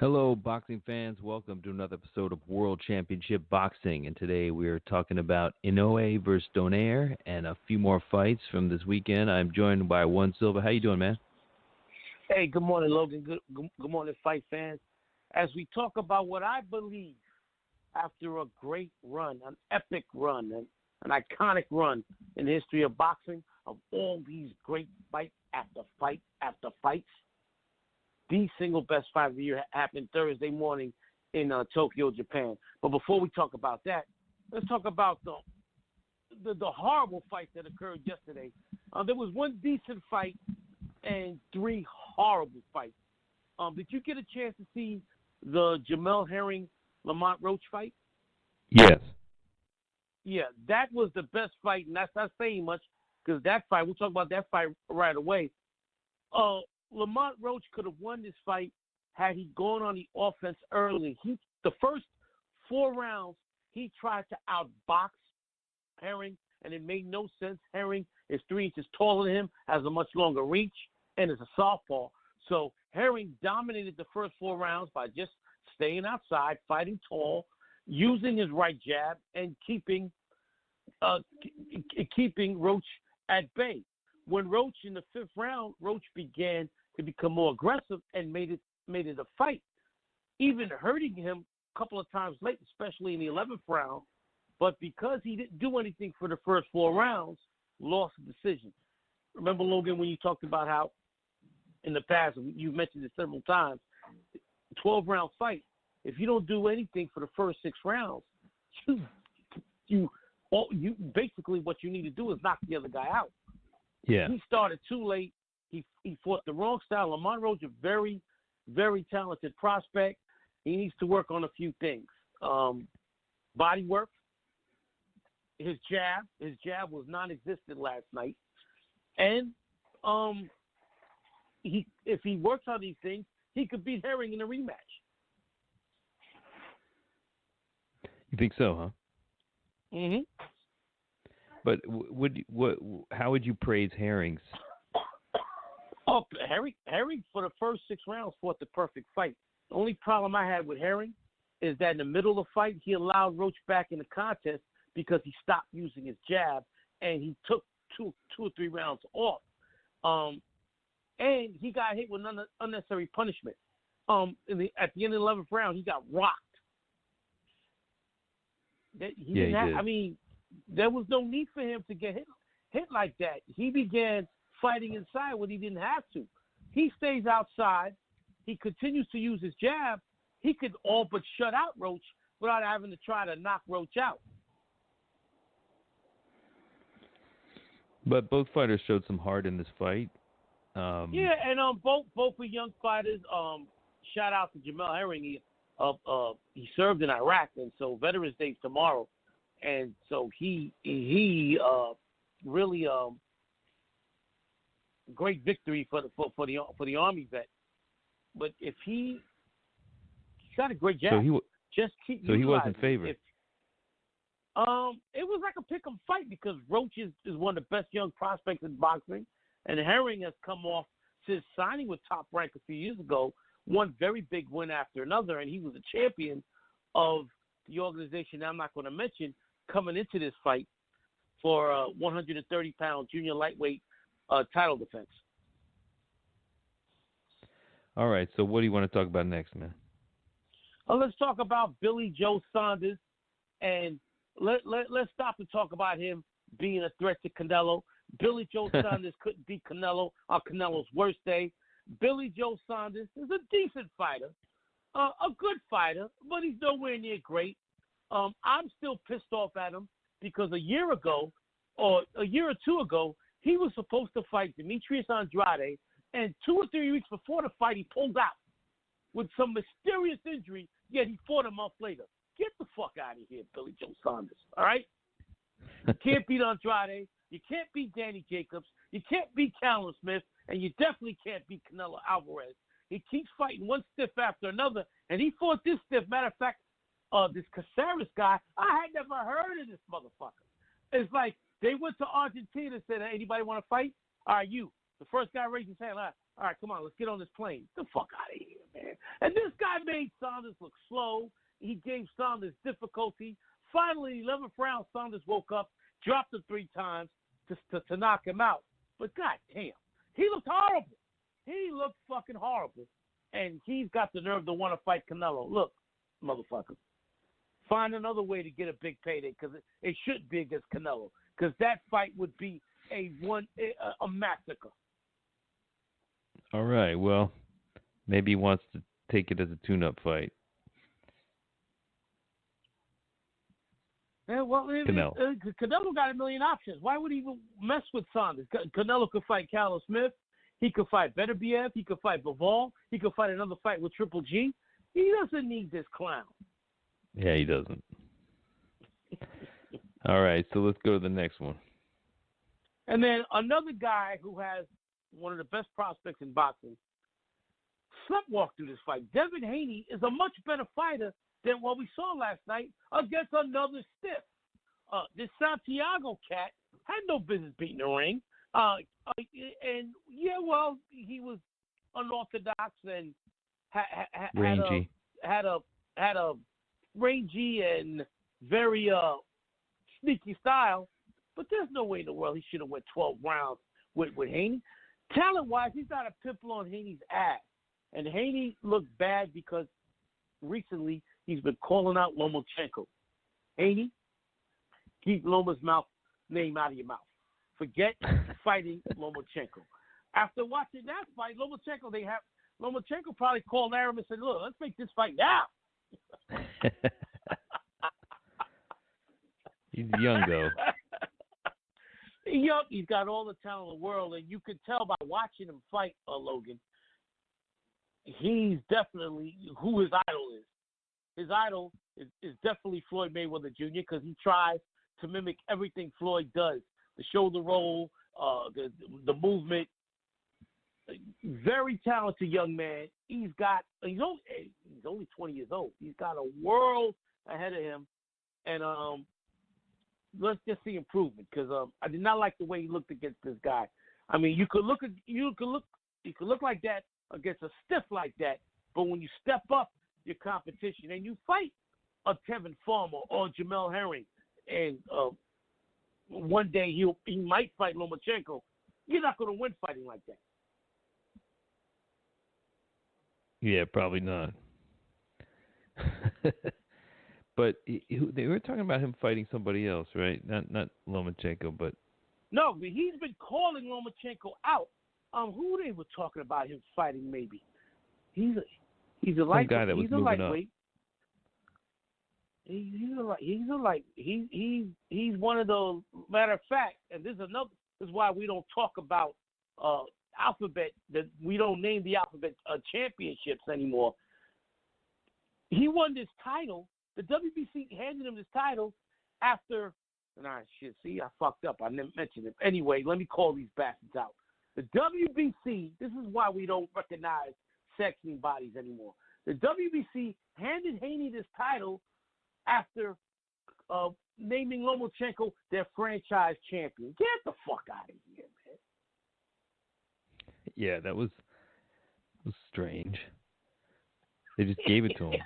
Hello, boxing fans. Welcome to another episode of World Championship Boxing. And today we are talking about Inoe versus Donaire and a few more fights from this weekend. I'm joined by One Silva. How you doing, man? Hey, good morning, Logan. Good morning, fight fans. As we talk about what I believe after a great run, an epic run, an iconic run in the history of boxing, of all these great fight after fight after fights, the single best fight of the year happened Thursday morning in Tokyo, Japan. But before we talk about that, let's talk about the horrible fights that occurred yesterday. There was one decent fight and three horrible fights. Did you get a chance to see the Jamel Herring-Lamont Roach fight? Yes. Yeah, that was the best fight, and that's not saying much because that fight, we'll talk about that fight right away. Lamont Roach could have won this fight had he gone on the offense early. The first 4 rounds, he tried to outbox Herring, and it made no sense. Herring is 3 inches taller than him, has a much longer reach, and is a southpaw. So Herring dominated the first 4 rounds by just staying outside, fighting tall, using his right jab, and keeping Roach at bay. When Roach, in the 5th round, Roach began to become more aggressive and made it a fight, even hurting him a couple of times late, especially in the 11th round. But because he didn't do anything for the first 4 rounds, lost the decision. Remember, Logan, when you talked about how in the past, you've mentioned it several times, 12-round fight, if you don't do anything for the first 6 rounds, you basically what you need to do is knock the other guy out. Yeah. He started too late. He fought the wrong style. Lamont Roach, a very, very talented prospect. He needs to work on a few things. Body work. His jab was non-existent last night. And if he works on these things, he could beat Herring in a rematch. You think so, huh? Mm-hmm. But how would you praise Herring's? Oh, Herring for the first 6 rounds fought the perfect fight. The only problem I had with Herring is that in the middle of the fight, he allowed Roach back in the contest because he stopped using his jab, and he took two or 3 rounds off. And he got hit with unnecessary punishment. At the end of the 11th round, he got rocked. He did. I mean, there was no need for him to get hit like that. He began fighting inside when he didn't have to. He stays outside. He continues to use his jab. He could all but shut out Roach without having to try to knock Roach out. But both fighters showed some heart in this fight. Yeah, and both are young fighters. Shout out to Jamel Herring. He served in Iraq, and so Veterans Day tomorrow, and so he really great victory for the Army vet. But if he's got a great jab, just keep. So he wasn't favored. It was like a pick'em fight because Roach is one of the best young prospects in boxing, and Herring has come off since signing with Top Rank a few years ago, one very big win after another, and he was a champion of the organization I'm not going to mention coming into this fight for a 130-pound junior lightweight title defense. All right, so what do you want to talk about next, man? Let's talk about Billy Joe Saunders, and let's stop and talk about him being a threat to Canelo. Billy Joe Saunders couldn't beat Canelo on Canelo's worst day. Billy Joe Saunders is a decent fighter, a good fighter, but he's nowhere near great. I'm still pissed off at him because a year or 2 ago, he was supposed to fight Demetrius Andrade, and 2 or 3 weeks before the fight, he pulled out with some mysterious injury, yet he fought a month later. Get the fuck out of here, Billy Joe Saunders, all right? You can't beat Andrade. You can't beat Danny Jacobs. You can't beat Callum Smith. And you definitely can't beat Canelo Alvarez. He keeps fighting one stiff after another. And he fought this stiff. Matter of fact, this Caceres guy, I had never heard of this motherfucker. It's like they went to Argentina and said, hey, anybody want to fight? All right, you. The first guy raised his hand. All right, come on, let's get on this plane. Get the fuck out of here, man. And this guy made Saunders look slow. He gave Saunders difficulty. Finally, 11th round, Saunders woke up, dropped him 3 times to knock him out. But goddamn, he looked horrible. He looked fucking horrible. And he's got the nerve to want to fight Canelo. Look, motherfucker, find another way to get a big payday because it shouldn't be against Canelo because that fight would be a massacre. All right. Well, maybe he wants to take it as a tune-up fight. Yeah, well, Canelo. Canelo got a million options. Why would he even mess with Saunders? Canelo could fight Callum Smith. He could fight Beterbiev. He could fight Bivol. He could fight another fight with Triple G. He doesn't need this clown. Yeah, he doesn't. All right, so let's go to the next one. And then another guy who has one of the best prospects in boxing sleptwalked through this fight. Devin Haney is a much better fighter than what we saw last night against another stiff. This Santiago cat had no business beating the ring. And yeah, well, he was unorthodox and Rangy. had a rangy and very sneaky style. But there's no way in the world he should have went 12 rounds with Haney. Talent-wise, he's got a pimple on Haney's ass. And Haney looked bad because recently he's been calling out Lomachenko. Haney, keep Loma's name out of your mouth. Forget fighting Lomachenko. After watching that fight, Lomachenko probably called Arum and said, look, let's make this fight now. He's young, though. He's got all the talent in the world, and you can tell by watching him fight, Logan, he's definitely who his idol is. His idol is definitely Floyd Mayweather Jr. because he tries to mimic everything Floyd does. The shoulder roll, the movement. Very talented young man. He's only 20 years old. He's got a world ahead of him, and let's just see improvement because I did not like the way he looked against this guy. I mean, you could look like that against a stiff like that, but when you step up your competition and you fight a Tevin Farmer or Jamel Herring, and one day he might fight Lomachenko, you're not going to win fighting like that. Yeah, probably not. But they were talking about him fighting somebody else, right? Not Lomachenko, but no, but he's been calling Lomachenko out. Who they were talking about him fighting? Maybe he's a lightweight. Guy that was he's a moving lightweight. up. He's one of those. Matter of fact, and this is why we don't talk about alphabet. That we don't name the alphabet championships anymore. He won this title. The WBC handed him this title after. I fucked up. I didn't mention it. Anyway, let me call these bastards out. The WBC. This is why we don't recognize sexing bodies anymore. The WBC handed Haney this title after naming Lomachenko their franchise champion. Get the fuck out of here, man. Yeah, that was strange. They just gave it to him.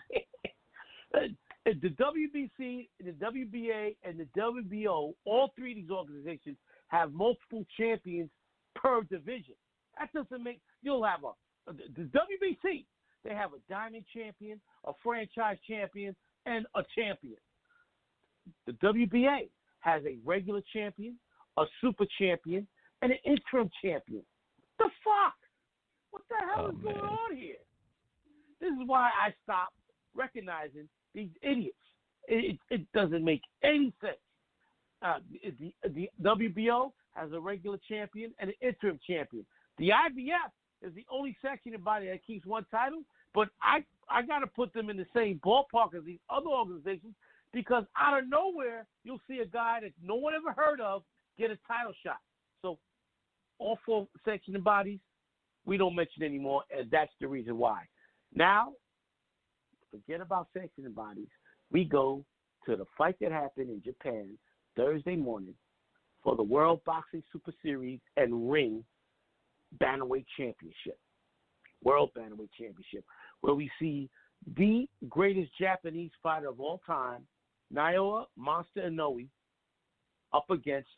The WBC, the WBA, and the WBO, all three of these organizations have multiple champions per division. That doesn't make – you'll have the WBC, they have a diamond champion, a franchise champion, and a champion. The WBA has a regular champion, a super champion, and an interim champion. The fuck? What the hell is going on here? This is why I stopped recognizing these idiots. It doesn't make any sense. The WBO has a regular champion and an interim champion. The IBF is the only sanctioning body that keeps one title, but I got to put them in the same ballpark as these other organizations because out of nowhere, you'll see a guy that no one ever heard of get a title shot. So all four sanctioning bodies, we don't mention anymore, and that's the reason why. Now, forget about sanctioning bodies. We go to the fight that happened in Japan Thursday morning for the World Boxing Super Series and Ring Bantamweight Championship. World Bantamweight Championship. where we see the greatest Japanese fighter of all time, Inoe Monster Inoue, up against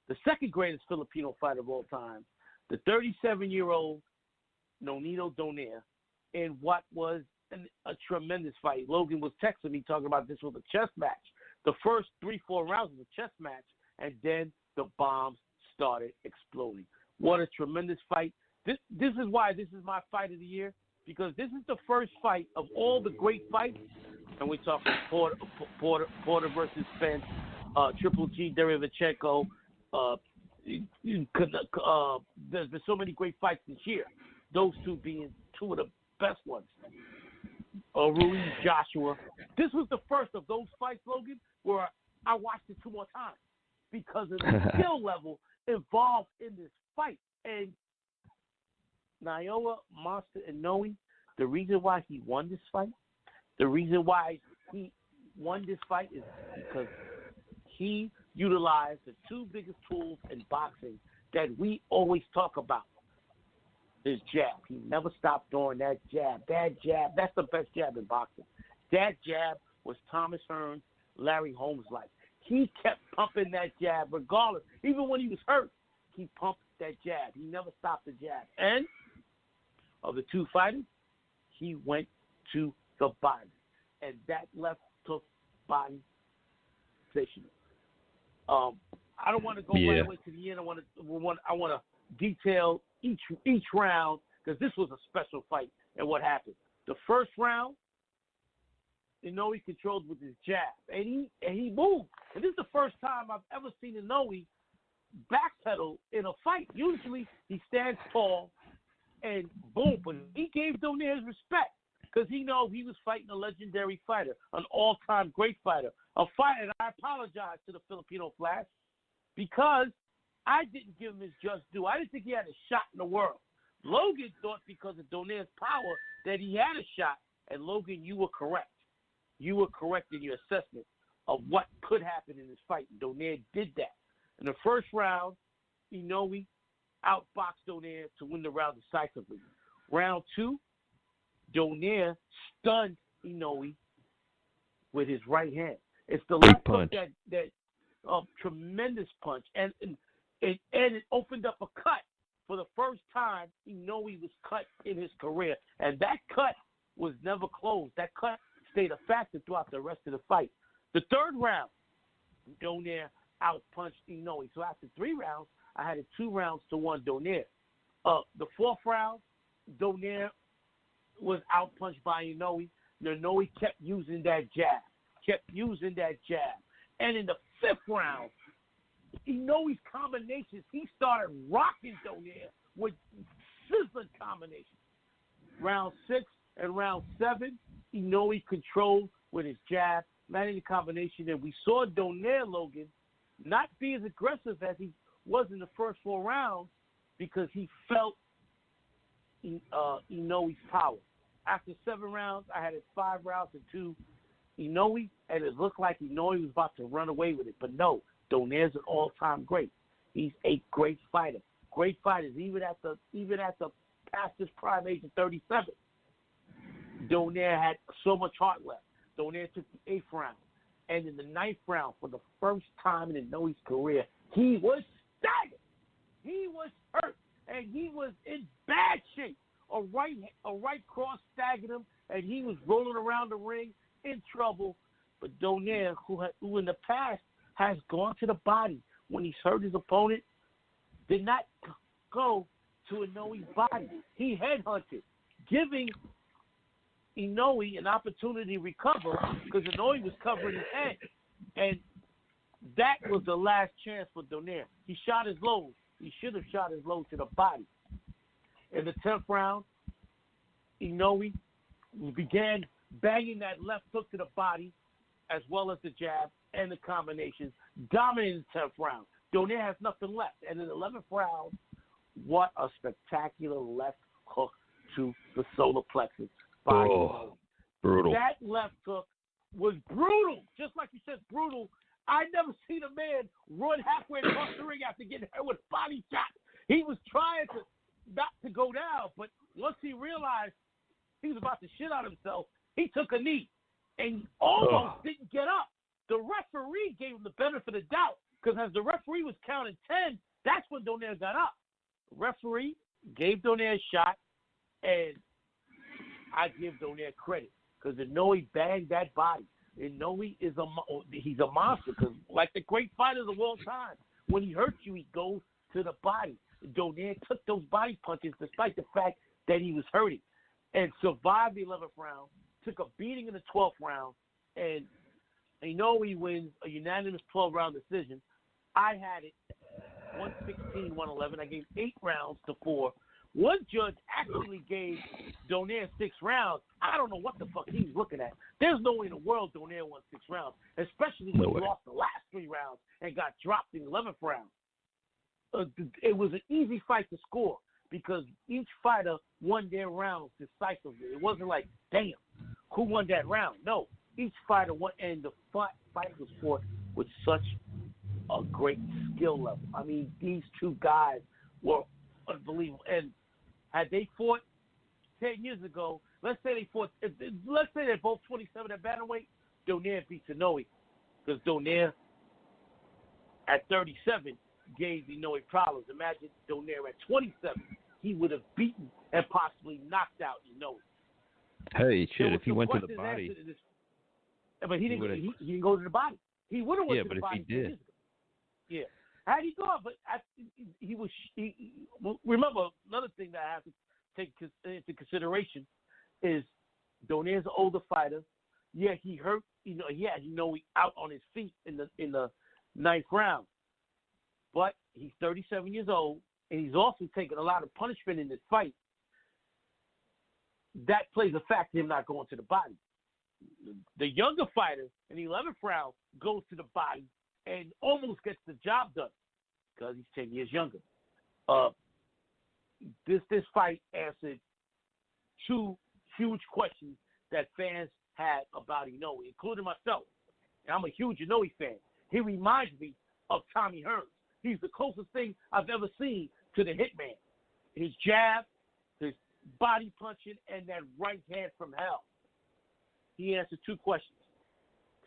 the second greatest Filipino fighter of all time, the 37-year-old Nonito Donaire, in what was a tremendous fight. Logan was texting me talking about this was a chess match. The first 3-4 rounds was a chess match, and then the bombs started exploding. What a tremendous fight. This is why this is my fight of the year, because this is the first fight of all the great fights, and we're talking Porter versus Spence, Triple G, Derevchenko. There's been so many great fights this year, those two being two of the best ones. Ruiz, Joshua. This was the first of those fights, Logan, where I watched it 2 more times because of the skill level involved in this fight. And Inoe Monster Inoue, the reason why he won this fight, is because he utilized the two biggest tools in boxing that we always talk about. His jab. He never stopped throwing that jab. That jab, that's the best jab in boxing. That jab was Thomas Hearns, Larry Holmes' life. He kept pumping that jab regardless. Even when he was hurt, he pumped that jab. He never stopped the jab. And of the two fighters, he went to the body. And that left took body position. I don't want to go right away to the end. I want to detail each round, because this was a special fight and what happened. The first round, Inoue controlled with his jab, and he moved. And this is the first time I've ever seen Inoue backpedal in a fight. Usually he stands tall and boom, but he gave Donaire his respect because he know he was fighting a legendary fighter, an all-time great fighter, a fighter. And I apologize to the Filipino Flash because I didn't give him his just due. I didn't think he had a shot in the world. Logan thought because of Donaire's power that he had a shot, and Logan, you were correct. You were correct in your assessment of what could happen in this fight. Donaire did that. In the first round, Inoue outboxed Donaire to win the round decisively. Round two, Donaire stunned Inoue with his right hand. It's the left hook that tremendous punch, and it opened up a cut for the first time. Inoue was cut in his career, and that cut was never closed. That cut stayed a factor throughout the rest of the fight. The third round, Donaire outpunched Inoue. So after 3 rounds, I had it 2-1 Donaire. The fourth round, Donaire was outpunched by Inoue. Inoue kept using that jab. And in the fifth round, Inoue's combinations, he started rocking Donaire with sizzling combinations. Round 6 and round 7, Inoue controlled with his jab, landing the combination. And we saw Donaire, Logan, not be as aggressive as he was in the first 4 rounds because he felt Inoue's power. After 7 rounds, I had it 5 rounds to Inoue, and it looked like Inoue was about to run away with it. But no, Donaire's an all-time great. He's a great fighter. Great fighters, even at the past his prime age of 37. Donaire had so much heart left. Donaire took the 8th round. And in the 9th round, for the first time in Inoue's career, he was staggered. He was hurt, and he was in bad shape. A right cross staggered him, and he was rolling around the ring in trouble. But Donaire, who in the past has gone to the body when he's hurt his opponent, did not go to Inoue's body. He headhunted, giving Inoue an opportunity to recover because Inoue was covering his head. And that was the last chance for Donaire. He shot his low. He should have shot his low to the body. In the 10th round, Inoue began banging that left hook to the body as well as the jab and the combinations, dominating the 10th round. Donaire has nothing left. And in the 11th round, what a spectacular left hook to the solar plexus. Brutal. That left hook was brutal. Just like you said, brutal. I never seen a man run halfway across the ring after getting hit with a body shot. He was trying to not to go down, but once he realized He was about to shit out himself. He took a knee and almost didn't get up. The referee gave him the benefit of the doubt because as the referee was counting 10, that's when Donaire got up. The referee gave Donaire a shot, and I give Donaire credit because Inoe banged that body. Inoe he's a monster because, like the great fighters of all time, when he hurts you, he goes to the body. Donaire took those body punches despite the fact that he was hurting and survived the 11th round, took a beating in the 12th round, and Inoe wins a unanimous 12-round decision. I had it 116-111. I gave 8 rounds to 4. One judge actually gave Donaire 6 rounds. I don't know what the fuck he was looking at. There's no way in the world Donaire won 6 rounds, especially when he lost the last 3 rounds and got dropped in the 11th round. It was an easy fight to score because each fighter won their rounds decisively. It wasn't like, damn, who won that round? No, each fighter won, and the fight was fought with such a great skill level. I mean, these two guys were unbelievable. And had they fought 10 years ago, let's say they're both 27 at bantamweight, Donaire beats Inoue because Donaire at 37 gave Inoue problems. Imagine Donaire at 27. He would have beaten and possibly knocked out Inoue. Hey, shit, if he went to the body. But he didn't go to the body. He would have went to the body. Yeah, but if he did. Yeah. Had he gone, but remember, another thing that I have to take into consideration is Donaire's an older fighter. Yeah, he hurt. He had Inoue out on his feet in the 9th round. But he's 37 years old, and he's also taken a lot of punishment in this fight. That plays a factor in him not going to the body. The younger fighter in the 11th round goes to the body and almost gets the job done because he's 10 years younger. This fight answered 2 huge questions that fans had about Inoue, including myself. And I'm a huge Inoue fan. He reminds me of Tommy Hearns. He's the closest thing I've ever seen to the Hitman. His jab, his body punching, and that right hand from hell. He answered 2 questions.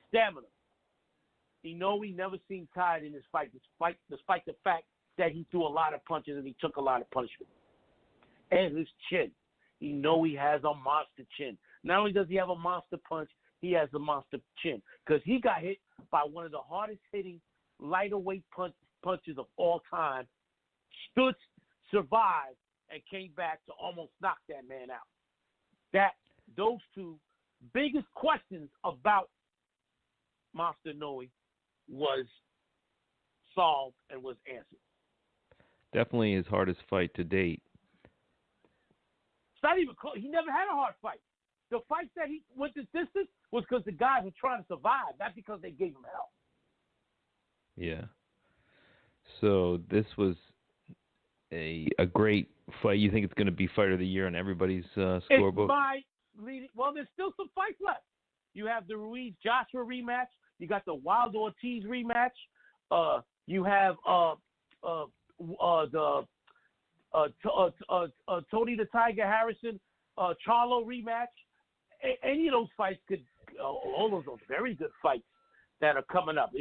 Stamina. Inoue never seemed tired in this fight, despite the fact that he threw a lot of punches and he took a lot of punishment. And his chin. Inoue has a monster chin. Not only does he have a monster punch, he has a monster chin. Because he got hit by one of the hardest hitting lighter weight punches of all time, stood, survived, and came back to almost knock that man out. Those 2 biggest questions about Monster Inoue was solved and was answered. Definitely his hardest fight to date. It's not even close. He never had a hard fight. The fights that he went this distance was because the guys were trying to survive, not because they gave him hell. Yeah. So this was a great fight. You think it's going to be fight of the year on everybody's scorebook? Well, there's still some fights left. You have the Ruiz-Joshua rematch. You got the Wilder-Ortiz rematch. You have Tony the Tiger Harrison Charlo rematch. Any of those fights all those are very good fights that are coming up.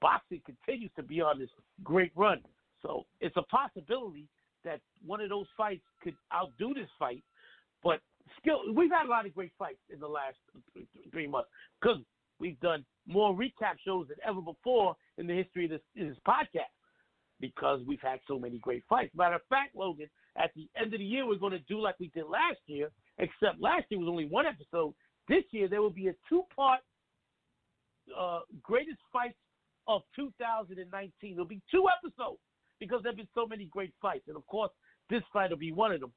Boxing continues to be on this great run. So it's a possibility that one of those fights could outdo this fight. But we've had a lot of great fights in the last 3 months because we've done more recap shows than ever before in the history of this podcast because we've had so many great fights. Matter of fact, Logan, at the end of the year, we're going to do like we did last year, except last year was only 1 episode. This year, there will be a 2-part greatest fights of 2019. There'll be 2 episodes because there have been so many great fights. And, of course, this fight will be one of them.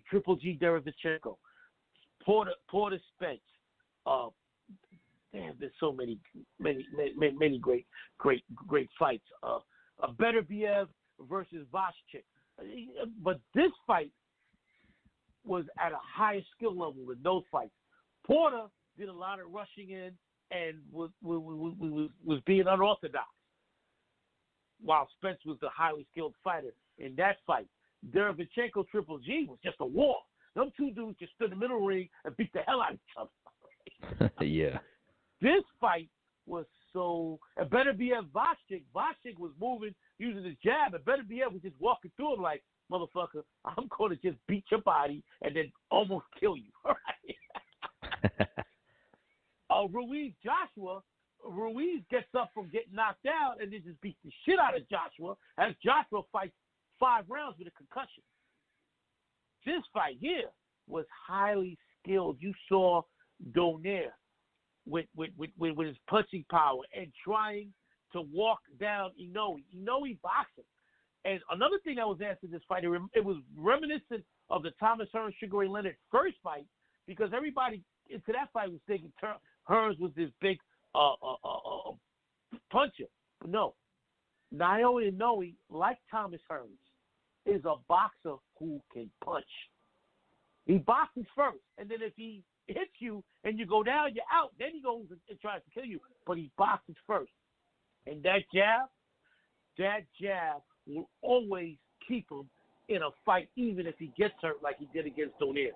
Triple G Derevchenko, Porter Spence. There's so many great fights. Beterbiev versus Voschik. But this fight was at a higher skill level than those fights. Porter did a lot of rushing in and was being unorthodox, while Spence was the highly skilled fighter in that fight. Derevchenko Triple G was just a war. Them two dudes just stood in the middle of the ring and beat the hell out of each other. Yeah. This fight was so. And Beterbiev Voshik was moving, using his jab, and Beterbiev was just walking through him like, motherfucker, I'm going to just beat your body and then almost kill you. All right? Ruiz gets up from getting knocked out and then just beats the shit out of Joshua as Joshua fights 5 rounds with a concussion. This fight here was highly skilled. You saw Donaire with his punching power and trying to walk down Inoe. Inoe boxing. And another thing I was asked in this fight, it was reminiscent of the Thomas Hearns Sugar Ray Leonard first fight, because everybody into that fight was thinking Hearns was this big puncher. But no, Naoya Inoue, like Thomas Hearns, is a boxer who can punch. He boxes first, and then if he hits you and you go down, you're out. Then he goes and tries to kill you, but he boxes first. And that jab will always keep him in a fight, even if he gets hurt like he did against Donaire.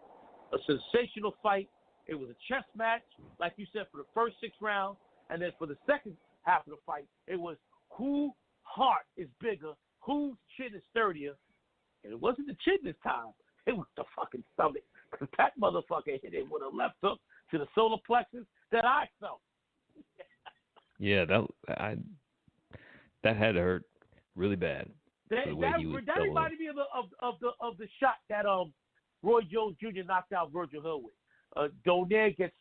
A sensational fight. It was a chess match, like you said, for the first 6 rounds, and then for the second half of the fight, it was whose heart is bigger, whose chin is sturdier. And it wasn't the chin this time. It was the fucking stomach. Because that motherfucker hit him with a left hook to the solar plexus that I felt. Yeah, that had to hurt really bad. That reminded me of the shot that Roy Jones Jr. knocked out Virgil Hill with. Donaire,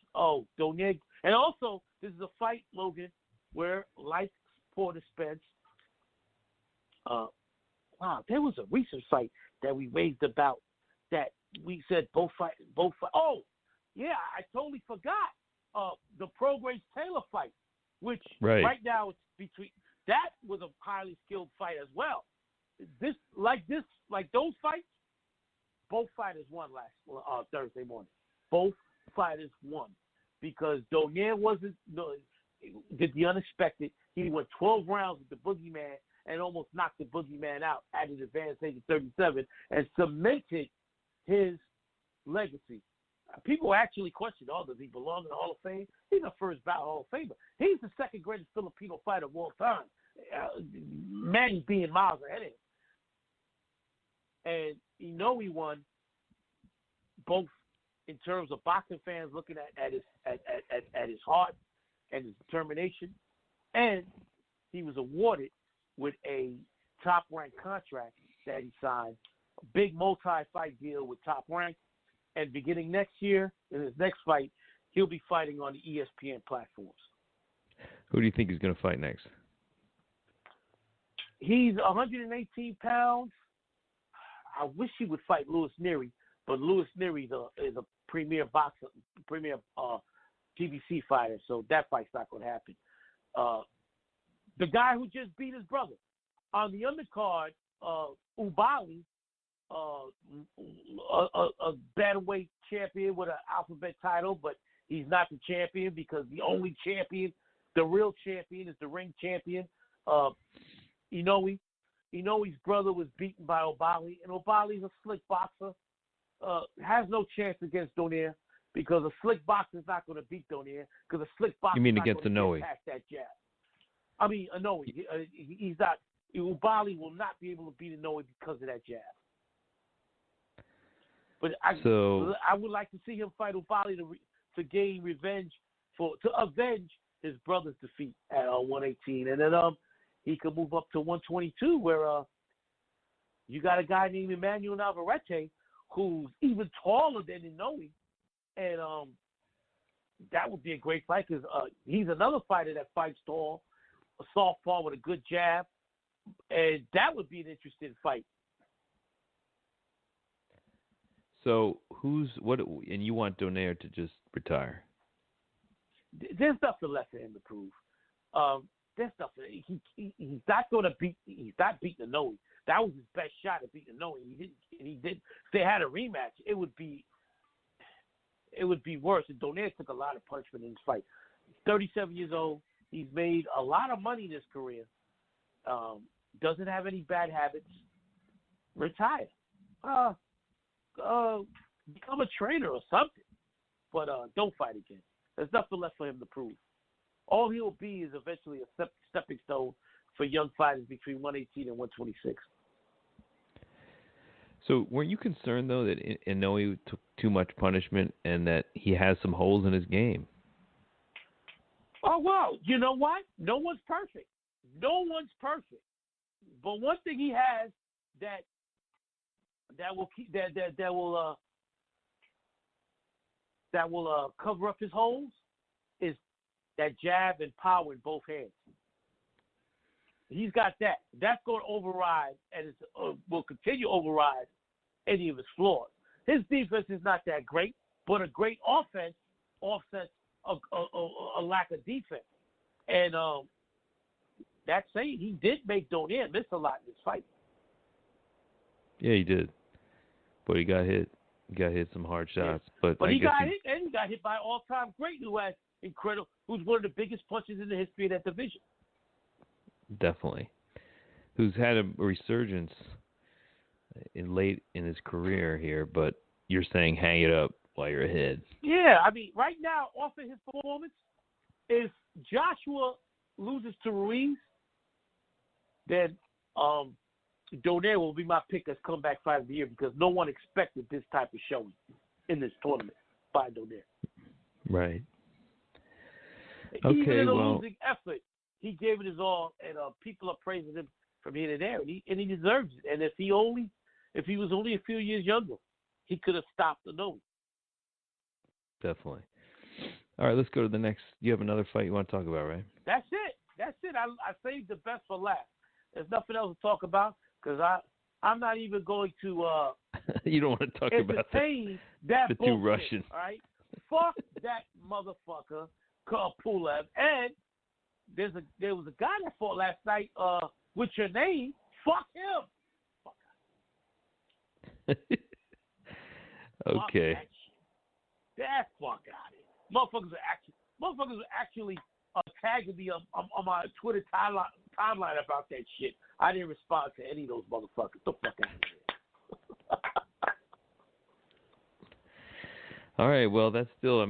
and also this is a fight, Logan, where like Porter Spence, there was a recent fight that we raved about that we said both fight. Oh, yeah, I totally forgot the Prograis Taylor fight, which right now it's between. That was a highly skilled fight as well. Like those fights, both fighters won last Thursday morning. Both fighters won because Donaire did the unexpected. He went 12 rounds with the Boogeyman and almost knocked the Boogeyman out at an advanced age of 37 and cemented his legacy. People actually question, does he belong in the Hall of Fame? He's a first ballot Hall of Famer. He's the second greatest Filipino fighter of all time. Manny being miles ahead of him. And Inoue won both in terms of boxing fans looking at his heart and his determination, and he was awarded with a top-ranked contract that he signed, a big multi-fight deal with Top Rank, and beginning next year, in his next fight, he'll be fighting on the ESPN platforms. Who do you think he's going to fight next? He's 118 pounds. I wish he would fight Louis Neary, but Louis Neary is a premier boxer, premier PBC fighter, so that fight's not going to happen. The guy who just beat his brother on the undercard, Ubali, a bantamweight champion with an alphabet title, but he's not the champion because the only champion, the real champion, is the ring champion. Inoue. Inoe's brother was beaten by Ubali, and Ubali's a slick boxer. Has no chance against Donaire because a slick boxer is not going to beat Donaire because a slick boxer is not going to get past that jab. I mean, Inoue. He's not. Ubali will not be able to beat Inoue because of that jab. But I would like to see him fight Ubali to gain revenge to avenge his brother's defeat at 118, and then he could move up to 122, where you got a guy named Emmanuel Navarrete who's even taller than Inoue, and that would be a great fight because he's another fighter that fights tall, a southpaw with a good jab, and that would be an interesting fight. So and you want Donaire to just retire? There's nothing left for him to prove. There's nothing. He's not going to beat. He's not beating Inoue. That was his best shot at beating Inoue. He did. If they had a rematch, it would be worse. And Donaire took a lot of punishment in this fight. He's 37 years old. He's made a lot of money in his career. Doesn't have any bad habits. Retire. become a trainer or something. But don't fight again. There's nothing left for him to prove. All he'll be is eventually a stepping stone for young fighters between 118 and 126. So weren't you concerned, though, that Inoue took too much punishment and that he has some holes in his game? Oh, well, you know what? No one's perfect. No one's perfect. But one thing he has that will keep that will cover up his holes is that jab and power in both hands. He's got that. That's going to override and will continue to override any of his flaws. His defense is not that great, but a great offense offsets a lack of defense. And that saying, he did make Donaire miss a lot in this fight. Yeah, he did. But he got hit. He got hit some hard shots. Yeah. But he got hit, and he got hit by an all-time great who's one of the biggest punches in the history of that division. Definitely. Who's had a resurgence late in his career here, but you're saying hang it up while you're ahead. Yeah, I mean, right now, off of his performance, if Joshua loses to Ruiz, then Donaire will be my pick as comeback fighter of the year because no one expected this type of showing in this tournament by Donaire. Right. Even in a losing effort, he gave it his all, and people are praising him from here to there, and he deserves it. And if he was only a few years younger, he could have stopped Inoue. Definitely. All right, let's go to the next. You have another fight you want to talk about, right? That's it. I saved the best for last. There's nothing else to talk about because I'm not even going to you don't want to talk about that the bullshit, two Russians. All right? Fuck that motherfucker, Pulev. And there was a guy that fought last night with your name. Fuck him. Okay. Fuck that fuck out of here. Motherfuckers are actually tagging me on my Twitter timeline about that shit. I didn't respond to any of those motherfuckers. The fuck out of here. All right. Well, that's still a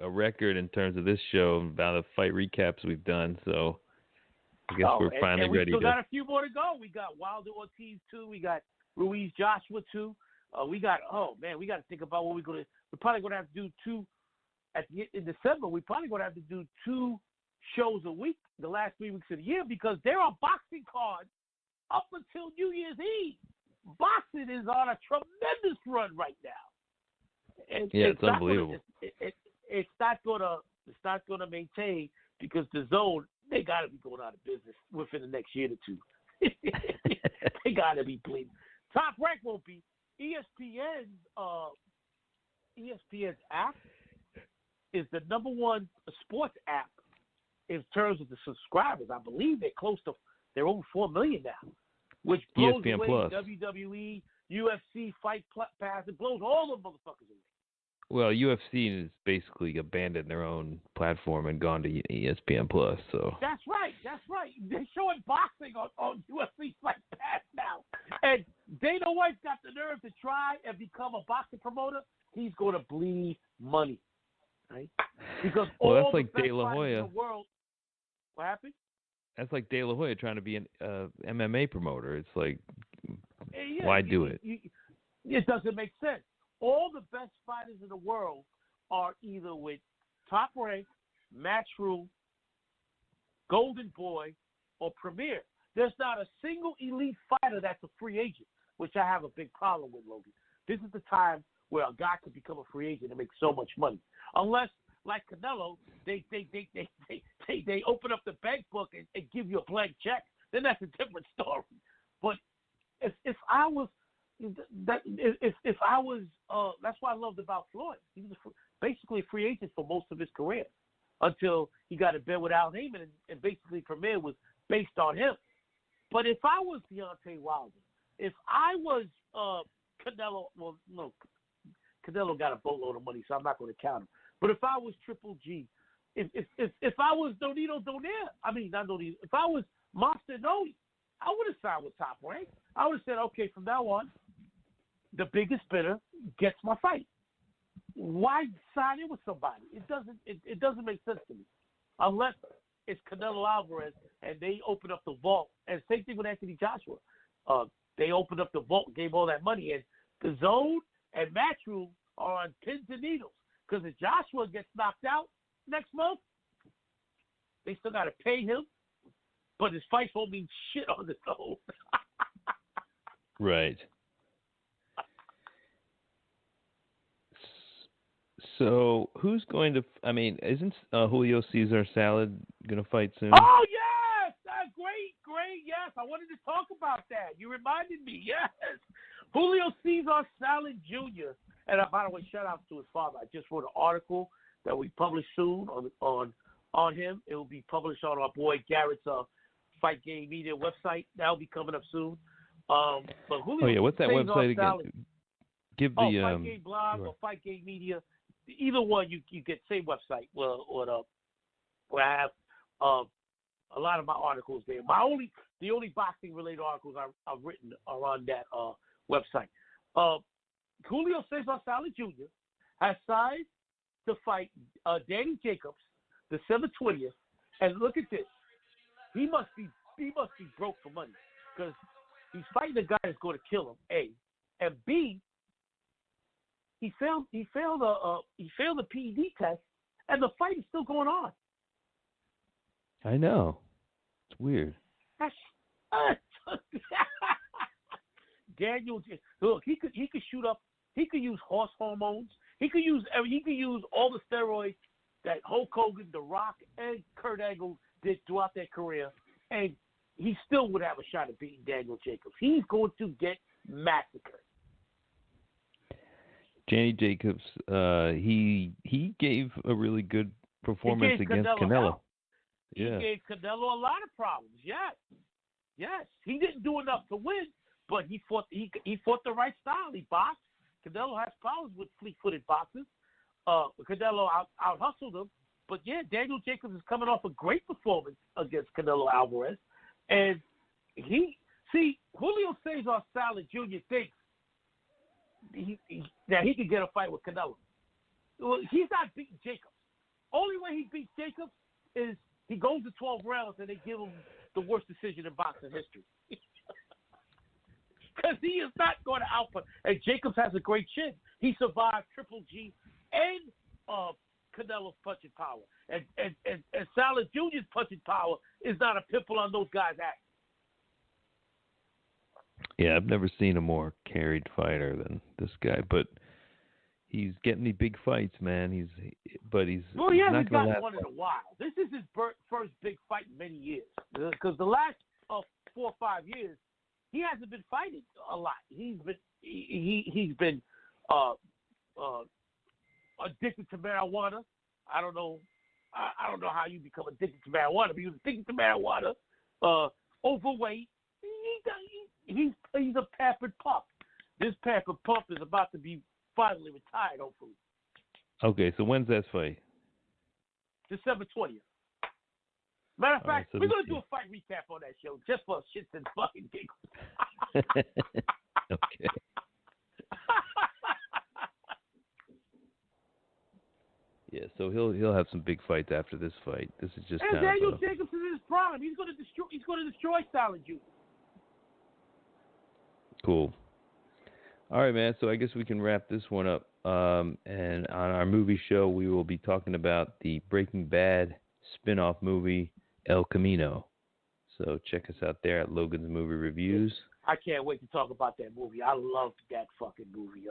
record in terms of this show about the fight recaps we've done. So I guess we're finally ready. We still got a few more to go. We got Wilder Ortiz 2. We got Ruiz Joshua 2. We got to think about what we're probably going to have to do two in December. We're probably going to have to do 2 shows a week the last 3 weeks of the year because there are boxing cards up until New Year's Eve. Boxing is on a tremendous run right now. And yeah, it's unbelievable. It's not going to maintain because the zone, they got to be going out of business within the next year or two. They got to be bleeding. Top Rank won't be. ESPN's app is the number one sports app in terms of the subscribers. I believe they're over 4 million now, which blows ESPN away Plus. WWE, UFC, Fight Pass. It blows all the motherfuckers away. Well, UFC has basically abandoned their own platform and gone to ESPN Plus. So that's right. They're showing boxing on UFC Fight Pass now, and Dana White's got the nerve to try and become a boxing promoter. He's going to bleed money, right? Because that's all like the best De La fighters Hoya. in the world. What happened? That's like De La Hoya trying to be an MMA promoter. It's like, why do it? It doesn't make sense. All the best fighters in the world are either with Top Rank, Matchroom, Golden Boy, or Premier. There's not a single elite fighter that's a free agent, which I have a big problem with, Logan. This is the time where a guy could become a free agent and make so much money. Unless, like Canelo, they open up the bank book and give you a blank check, then that's a different story. But if I was that's what I loved about Floyd. He was basically a free agent for most of his career until he got in bed with Al Heyman and basically Premier was based on him. But if I was Deontay Wilder, if I was Canelo, well, no, Canelo got a boatload of money, so I'm not going to count him. But if I was Triple G, if I was Donaire, if I was Monster Inoue, I would have signed with Top Rank. I would have said, okay, from now on, the biggest bidder gets my fight. Why sign in with somebody? It doesn't make sense to me, unless it's Canelo Alvarez and they open up the vault. And same thing with Anthony Joshua. They opened up the vault, gave all that money, and the Zone and Matchroom are on pins and needles. Because if Joshua gets knocked out next month, they still got to pay him, but his fights won't mean shit on the Zone. Right. So who's going to? I mean, isn't Julio Cesar Salad going to fight soon? Oh yes, great. Yes, I wanted to talk about that. You reminded me. Yes, Julio Cesar Salad Jr. And by the way, shout out to his father. I just wrote an article that we publish soon on him. It will be published on our boy Garrett's Fight Game Media website. That'll be coming up soon. But Julio what's that Cesar website Salad, again? Give the Fight Game Blog or Fight Game Media. Either one, you get same website. Well, where I have a lot of my articles there. The only boxing related articles I've written are on that website. Julio Cesar Salad Jr. has signed to fight Danny Jacobs December 20th, and look at this. He must be broke for money because he's fighting a guy that's going to kill him. A, and B. He failed the PED test, and the fight is still going on. I know. It's weird. Daniel, look, he could shoot up. He could use horse hormones. He could use all the steroids that Hulk Hogan, The Rock, and Kurt Angle did throughout their career, and he still would have a shot at beating Daniel Jacobs. He's going to get massacred. Danny Jacobs, he gave a really good performance against Canelo. He gave Canelo a lot of problems. Yes. He didn't do enough to win, but he fought the right style. He boxed. Canelo has problems with fleet-footed boxers. Canelo out hustled him, but Daniel Jacobs is coming off a great performance against Canelo Alvarez, and Julio Cesar Salad Jr. thinks that he could get a fight with Canelo. Well, he's not beating Jacobs. Only way he beats Jacobs is he goes to 12 rounds and they give him the worst decision in boxing history. Because he is not going to output. And Jacobs has a great chin. He survived Triple G and Canelo's punching power. And Salad Jr.'s punching power is not a pimple on those guys' act. Yeah, I've never seen a more carried fighter than this guy, but he's getting the big fights, man. He's he hasn't gotten one in a while. This is his first big fight in many years. Because the last 4 or 5 years, he hasn't been fighting a lot. He's been addicted to marijuana. I don't know how you become addicted to marijuana, but he was addicted to marijuana. Overweight. He's a pampered pup. This pampered pup is about to be finally retired, hopefully. Okay, so when's that fight? December 20th. Matter of fact, we're going to do a fight recap on that show just for shits and fucking giggles. Okay. Yeah, so he'll have some big fights after this fight. This is just and Daniel Jacobs is in his prime. He's going to destroy Salad Jr. Cool. All right, man. So I guess we can wrap this one up. And on our movie show, we will be talking about the Breaking Bad spin-off movie, El Camino. So check us out there at Logan's Movie Reviews. I can't wait to talk about that movie. I loved that fucking movie.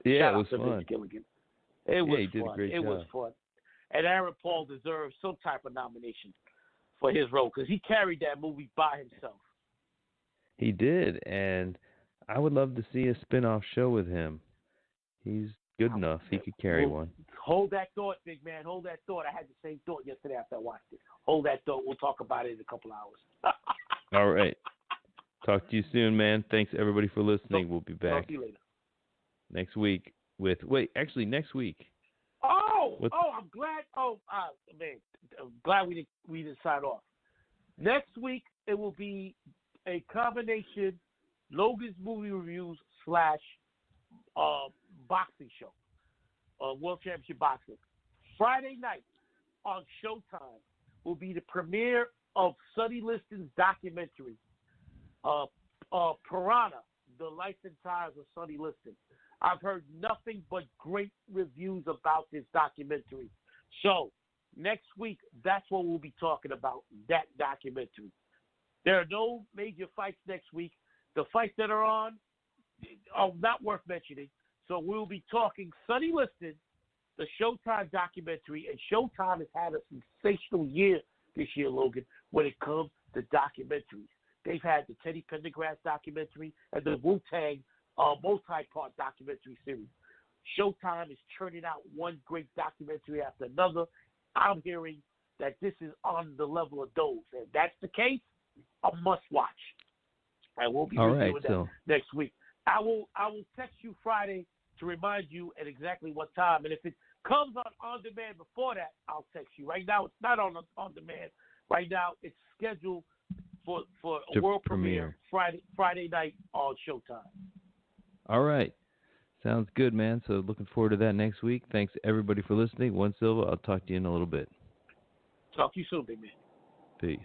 Yeah, it was fun. It was he did fun. a great job. Was fun. And Aaron Paul deserves some type of nomination for his role because he carried that movie by himself. He did, and I would love to see a spin-off show with him. He's good enough. He could carry one. Hold that thought, big man. Hold that thought. I had the same thought yesterday after I watched it. Hold that thought. We'll talk about it in a couple hours. All right. Talk to you soon, man. Thanks, everybody, for listening. We'll be back talk to you later. Next week with next week. I'm glad. Man, I'm glad we didn't sign off. Next week it will be a combination Logan's Movie Reviews / boxing show, World Championship Boxing. Friday night on Showtime will be the premiere of Sonny Liston's documentary, Piranha, The Life and Times of Sonny Liston. I've heard nothing but great reviews about this documentary. So next week, that's what we'll be talking about, that documentary. There are no major fights next week. The fights that are on are not worth mentioning. So we'll be talking Sonny Liston, the Showtime documentary, and Showtime has had a sensational year this year, Logan, when it comes to documentaries. They've had the Teddy Pendergrass documentary and the Wu-Tang multi-part documentary series. Showtime is churning out one great documentary after another. I'm hearing that this is on the level of those. And if that's the case, a must-watch. And we'll be reviewing that next week. I will text you Friday to remind you at exactly what time. And if it comes on demand before that, I'll text you. Right now, it's not on demand. Right now, it's scheduled for a world premiere Friday night on Showtime. All right. Sounds good, man. So looking forward to that next week. Thanks, everybody, for listening. One Silva, I'll talk to you in a little bit. Talk to you soon, big man. Peace.